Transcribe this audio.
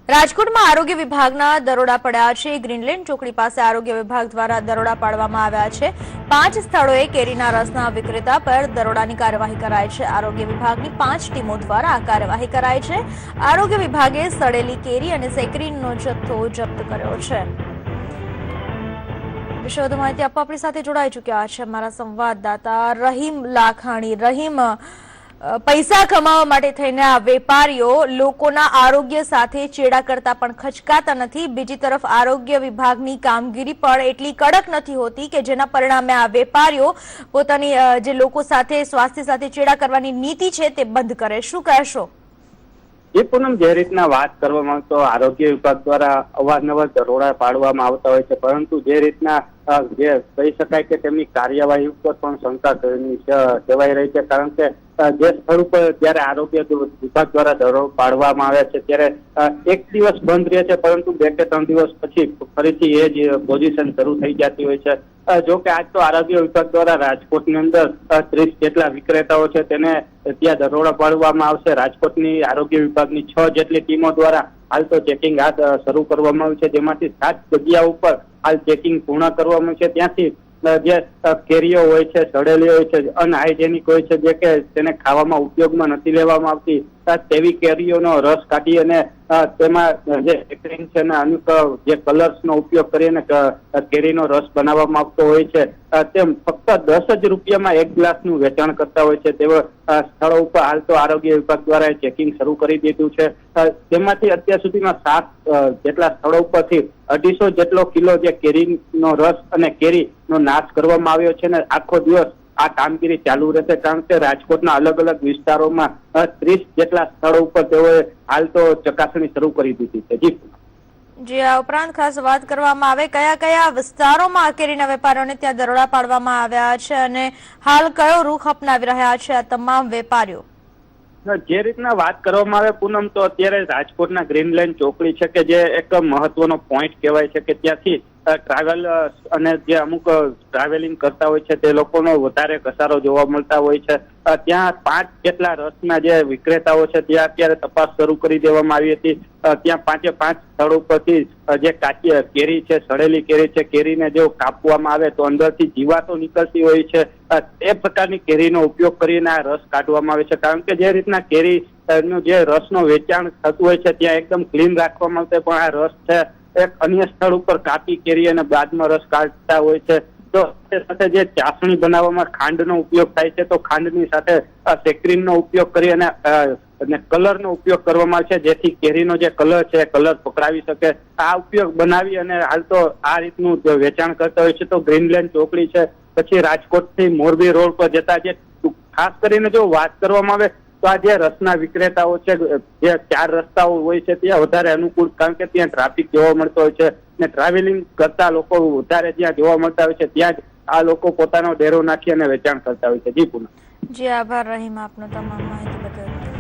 રાજકોટમાં આરોગ્ય વિભાગના દરોડા પડ્યા છે। ગ્રીનલેન્ડ ચોકડી પાસે આરોગ્ય વિભાગ દ્વારા દરોડા પાડવામાં આવ્યા છે। 5 સ્થળોએ કેરીના રસના વિક્રેતા પર દરોડાની કાર્યવાહી કરાઈ છે। આરોગ્ય વિભાગની 5 ટીમો દ્વારા આ કાર્યવાહી કરાઈ છે। આરોગ્ય વિભાગે સડેલી કેરી અને સેકરીનો જથ્થો જપ્ત કર્યો છે। વિશે વધુ માહિતી આપવા આપણી સાથે જોડાઈ ચૂક્યા છે અમારા સંવાદદાતા રહીમ લાખાણી। રહીમ, પૈસા કમાવા માટે થઈને આ વેપારીઓ લોકોના આરોગ્ય સાથે ચેડા કરતા પણ ખચકાતા નથી। બીજી તરફ આરોગ્ય વિભાગની કામગીરી પણ એટલી કડક નથી હોતી કે જેના પરિણામે આ વેપારીઓ પોતાની જે લોકો સાથે સ્વાસ્થ્ય સાથે ચેડા કરવાની નીતિ છે તે બંધ કરે। શું કહેશો? એ પૂનમ, જે રીતના વાત કરવામાં તો આરોગ્ય વિભાગ દ્વારા અવારનવાર દરોડા પાડવામાં આવતા હોય છે, પરંતુ જે રીતના જે કહી શકાય કે તેમની કાર્યવાહી ઉપર પણ શંકા સેવાઈ રહી છે। કારણ કે જે સ્થળ ઉપર જયારે આરોગ્ય વિભાગ દ્વારા દરોડો પાડવામાં આવે છે ત્યારે એક દિવસ બંધ રહે છે, પરંતુ 2 કે 3 દિવસ પછી ફરીથી એ જ પોઝિશન શરૂ થઈ જતી હોય છે। જો કે આજ તો આરોગ્ય વિભાગ દ્વારા રાજકોટની અંદર 30 જેટલા વિક્રેતાઓ છે તેને ત્યાં દરોડા પાડવામાં આવશે। રાજકોટની આરોગ્ય વિભાગની 6 જેટલી ટીમો દ્વારા હાલ તો ચેકિંગ હાથ શરૂ કરવામાં આવ્યું છે, જેમાંથી 7 જગ્યા ઉપર હાલ ચેકિંગ પૂર્ણ કરવામાં છે। ત્યાંથી જે કેરીઓ હોય છે, સડેલી હોય છે, અનહાઇજેનિક હોય છે, જે કે તેને ખાવામાં ઉપયોગમાં નથી લેવામાં આવતી તેવી કેરીઓનો રસ કાઢી અને તેમાં જે સેકરિંગ છે અને અમુક જે કલર્સનો ઉપયોગ કરીને કેરીનો રસ બનાવવામાં આવતો હોય છે, તેમ ફક્ત 10 જ રૂપિયામાં 1 ગ્લાસનું વેચાણ કરતા હોય છે। તેવા સ્થળો ઉપર હાલ તો આરોગ્ય વિભાગ દ્વારા ચેકિંગ શરૂ કરી દીધું છે। તેમાંથી અત્યાર સુધીમાં 7 જેટલા સ્થળો ઉપરથી 250 જેટલો કિલો જે કેરીનો રસ અને કેરીનો નાશ કરવામાં આવ્યો છે અને આખો દિવસ આ કામગીરી ચાલુ રહેશે। કારણ કે રાજકોટના અલગ અલગ વિસ્તારોમાં 30 જેટલા સ્થળો ઉપર તેઓએ હાલ તો ચકાસણી શરૂ કરી દીધી છે। જી, આ ઉપરાંત ખાસ વાત કરવામાં આવે કયા કયા વિસ્તારોમાં કેરીના વેપારીઓને ત્યાં દરોડા પાડવામાં આવ્યા છે અને હાલ કયો રૂખ અપનાવી રહ્યા છે આ તમામ વેપારીઓ? જે રીતના વાત કરવામાં આવે પૂનમ, તો અત્યારે રાજકોટના ગ્રીનલેન્ડ ચોકડી છે કે જે એક મહત્વનો પોઈન્ટ કહેવાય છે કે ત્યાંથી ટ્રાવેલ અને જે અમુક ટ્રાવેલિંગ કરતા હોય છે તે લોકોનો વધારે ઘસારો જોવા મળતા હોય છે। ત્યાં 5 જેટલા રસના જે વિક્રેતાઓ છે ત્યાં અત્યારે તપાસ શરૂ કરી દેવામાં આવી હતી। ત્યાં 5 સ્થળો ઉપરથી જે કાચી કેરી છે, સડેલી કેરી છે, કેરીને જો કાપવામાં આવે તો અંદરથી જીવાતો નીકળતી હોય છે, તે પ્રકારની કેરીનો ઉપયોગ કરીને આ રસ કાઢવામાં આવે છે। કારણ કે જે રીતના કેરી નું જે રસનો વેચાણ થતું હોય છે ત્યાં એકદમ ક્લીન રાખવામાં આવશે, પણ આ રસ છે એક અન્ય સ્થળ ઉપર કાપી કેરી અને બાદમાં રસ કાઢતા હોય છે। તો સાથે જે ચાસણી બનાવવામાં ખાંડનો ઉપયોગ થાય છે તો ખાંડની સાથે સેક્રીનનો ઉપયોગ કરી અને કલરનો ઉપયોગ કરવામાં આવે છે, જેથી કેરીનો જે કલર છે કલર પકડાવી શકે। આ ઉપયોગ બનાવી અને હાલ તો આ રીતનું વેચાણ કરતા હોય છે। તો ગ્રીનલેન્ડ ચોકડી છે, પછી રાજકોટથી મોરબી રોડ પર જતા જે ખાસ કરીને જો વાત કરવામાં આવે તો આ જે રસના વિક્રેતાઓ છે, જે 4 રસ્તાઓ હોય છે ત્યાં વધારે અનુકૂળ, કારણ કે ત્યાં ટ્રાફિક જોવા મળતો હોય છે ને ટ્રાવેલિંગ કરતા લોકો વધારે ત્યાં જોવા મળતા હોય છે, ત્યાં જ આ લોકો પોતાનો ડેરો નાખી અને વેચાણ કરતા હોય છે। જી પૂનમ। જી, આભાર રહીમ આપનો તમામ માહિતી બદલ।